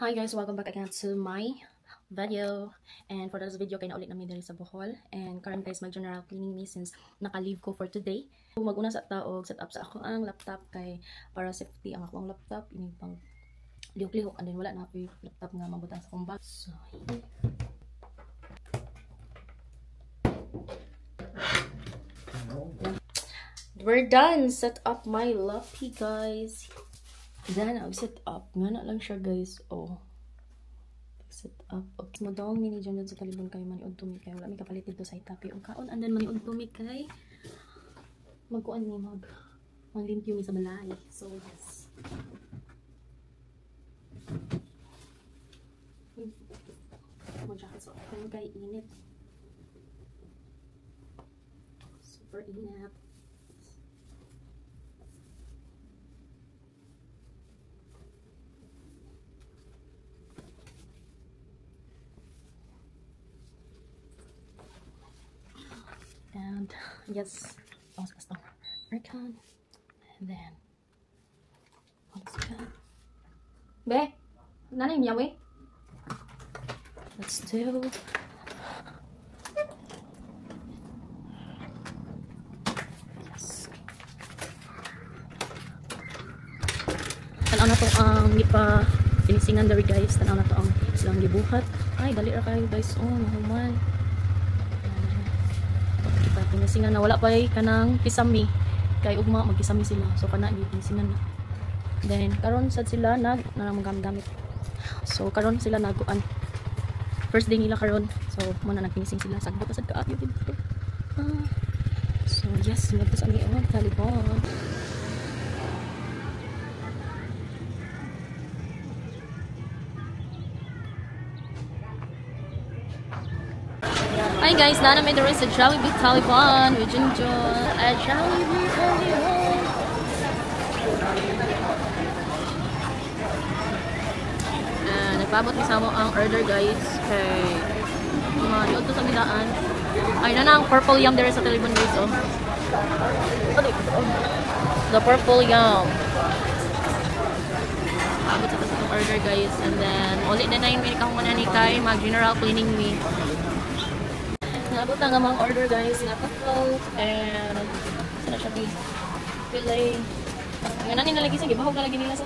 Hi guys, welcome back again to my video. And for this video, kay na ulit namin diri sa Bohol. And karon guys, mag-general cleaning me since naka-leave ko for today. Mag-una sa taog, set up sa ako ang laptop kay para safety ang akong laptop. Ini pang lihok-lihok. And then wala na ako yung laptop nga mabutang sa akong bag. So, we're done. Set up my lappy guys. Then, I'll set up. Nga na lang siya, guys. Oh. Set up. Okay. Madawang mini dyan sa talibon kayo. Maniod tumi kayo. Wala may kapalit dito sa itapi. Yung kaon. And then, maniod tumi kay magkuan ni maglimpyo mi sa balay. So, yes. So, kaya kay init. Super init. And yes, also the aircon, and then be, nana yung yawe. Let's do. Yes. Tanaw na tong ang gipa finisingan dari guys. Tanaw na to ang silang gibuhat. Ay dali ra kayo guys. Oh, nahuman. Pinisingan na wala pa kanang kisami kay ugma magkisami sila so kana gipinisingan na. Then karon sad sila naggamit. So karon sila naguan. First day nila karon. So muna nagpinising sila sagbo pa sad kaayo dito. So yes, nagto sa aming talibon. Hi guys, na namin dito sa Jollibee Talibon with Junjun at Jollibee Talibon. Nagpabot ni Samo ang order guys kay yun to sa midaan. Ay na ang purple yum there sa Talibon guys oh. The purple yum. Pabot sa itong order guys and then ulit na yung minikang muna ni kay mag general cleaning me. Nabot na nga mga order guys, naka-float and sana siya fillet. Ngayon natin nalagi sa gibahog na lagi nila sa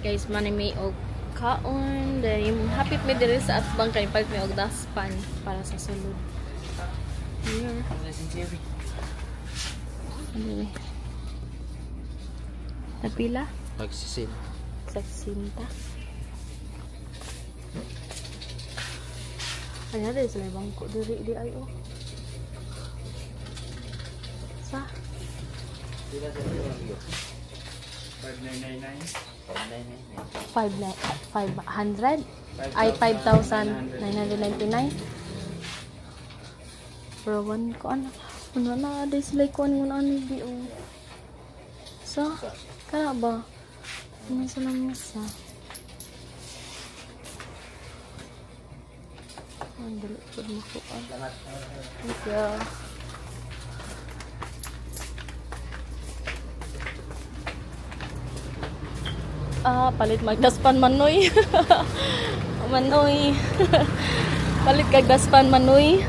guys, man may og kaon dahil hapit mi diri sa atbang kay pag may og daspan para sa sulod. Here. Anyway. Napila? Magsisin. Saksinta. Ano dahil sila bangko diri di ay oh. Sa? 500 ay 5,999 pero one ko ano na day sila ko ano di oh so kaya ba ano sa lamesa ang dali po mo ko thank you Palit magdaspan manoy. Manoy. Palit kag daspan manoy.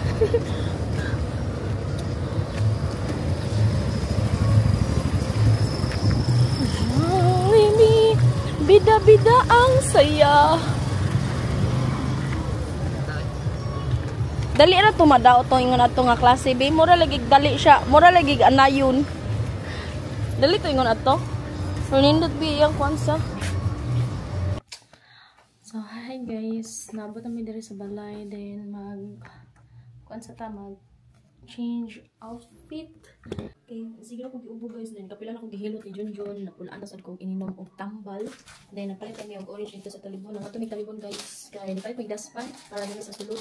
Bida-bida ang saya. Dali ra tumadaw to ingon ato nga klase B. Mura lagi dali siya. Mura lagi anayon. Dali to ingon ato. Nindot bi yang kwansa. So hi guys, naabot kami diri sa balay, then kwansa ta mag change outfit. Okay, sige na kong giubo guys, then kapila na kong gihilot ni Junjun, napulaan tas kong ininom og tambal. Then napalit kami og orange dito sa talibon. Ang atong talibon guys, kay napalit mig daspan para dili sa sulod.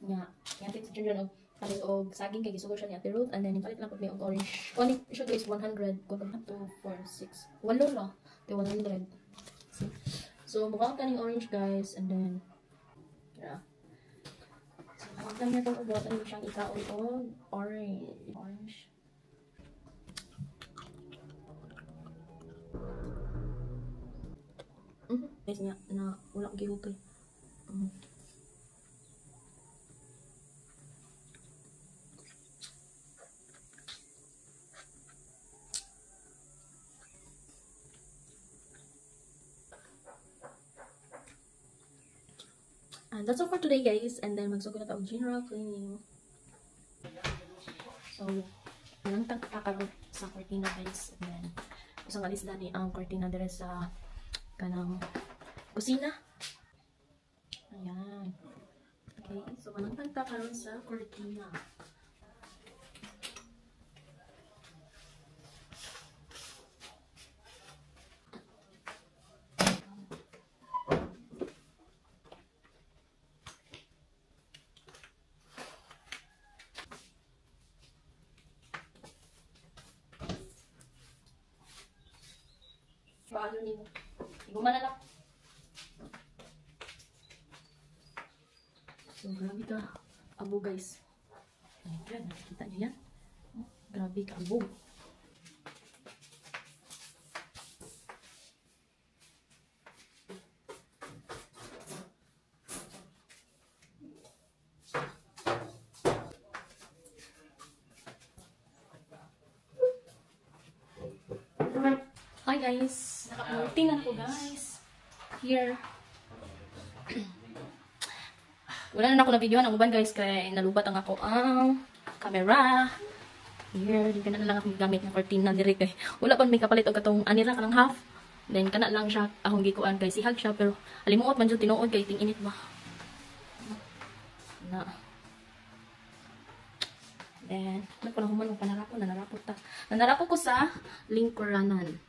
Nya, yan si Junjun og palit og saging kay gisugo siya ni Ate Ruth, and then palit lang pud mi og orange. Only siya guys 100, kung up to 4 6. Walo ra, te 100. See? So mukhang kaning orange guys, and then yeah. So mukhang kanya itong ubuatan mo siyang ikaon o orange. Guys niya na wala ko gihukay. And that's all for today guys, and then magsugod na tayo general cleaning. So walang tagkakaroon sa cortina guys, and then usang alis dani ang cortina dire sa kanang kusina. Ayan. Okay, so walang tagkakaroon sa cortina. Paano nimo? Igumana lang. So, grabe ka abo guys. Ayan, nakikita nyo yan. Grabe ka abo. Hi guys, naka-routine ako guys. Here. Wala na ako na video ng uban guys, kaya nalubat ang ako ang camera. Here, di ka na lang akong gamit ng cortina diri kay wala pa may kapalit og katong anira kanang half. Then kana lang siya akong gikuan guys, ihag siya pero alimuot man jud tinuod kay ting init ba. Na. Then, nako na human nanarapot ta. Nanarapot ko sa lingkuranan.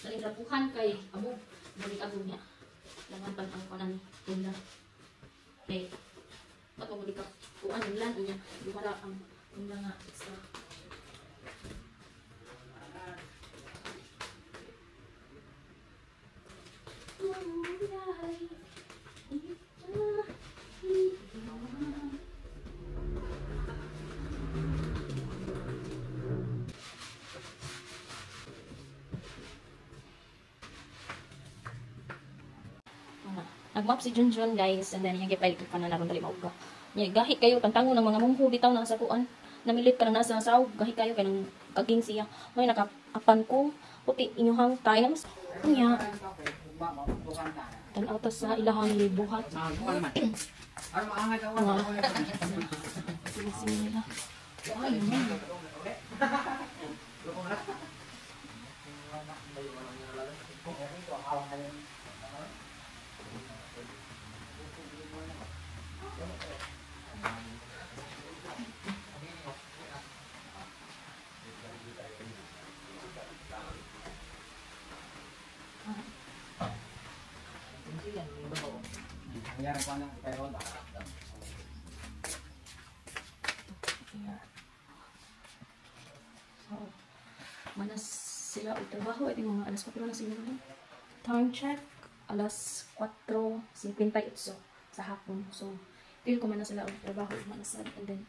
Nalitrapuhan kay abo, balik-abo niya. Laman pa ang kanan tunda. Okay. Bato mo dikap kuan lang niya. Dumara ang tunda nga extra. Nagmap si Junjun guys, and then yung gipalit ko pa na naroon dali mauga. Gahi kayo, tantango ng mga mungho bitaw na sa kuan. Namilit ka na nasa saog, gahi kayo kay nang kaging siya. May nakapan ko, puti inyuhang times. Kanya, tanaw ta sa ilahang libuhat. Sige nila. Ay, man. So, manas sila o trabaho. Ito yung mga alas 4 na siguro. Time check. Alas 4:58 sa hapon. So, feel ko man na sila o trabaho. Manasan. And then,